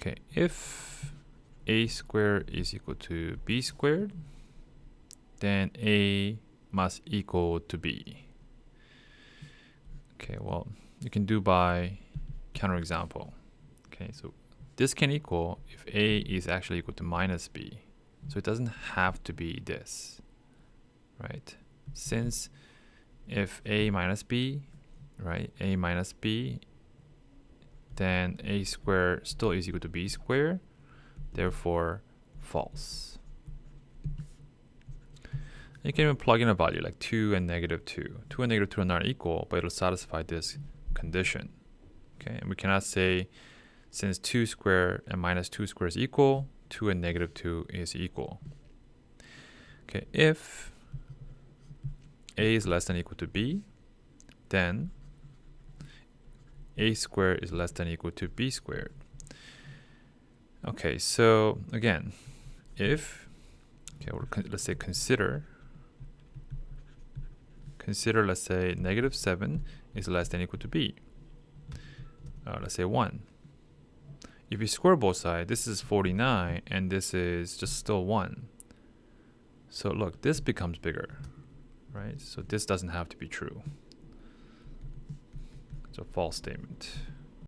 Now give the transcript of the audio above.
Okay, if a squared is equal to b squared, then a must equal to b. Okay, well, you can do by counterexample. Okay, so this can equal if a is actually equal to minus b. So it doesn't have to be this, right? Since if a minus b, right, a minus b, then a squared still is equal to b squared, therefore false. You can even plug in a value like 2 and negative 2. 2 and negative 2 are not equal, but it'll satisfy this condition. Okay, and we cannot say since 2 squared and minus 2 squared is equal, 2 and negative 2 is equal. Okay, if a is less than or equal to b, then a squared is less than or equal to b squared. Okay, so again, if, okay, let's say consider, let's say negative 7 is less than or equal to b. Let's say 1. If you square both sides, this is 49 and this is just still 1. So look, this becomes bigger, right? So this doesn't have to be true. It's a false statement.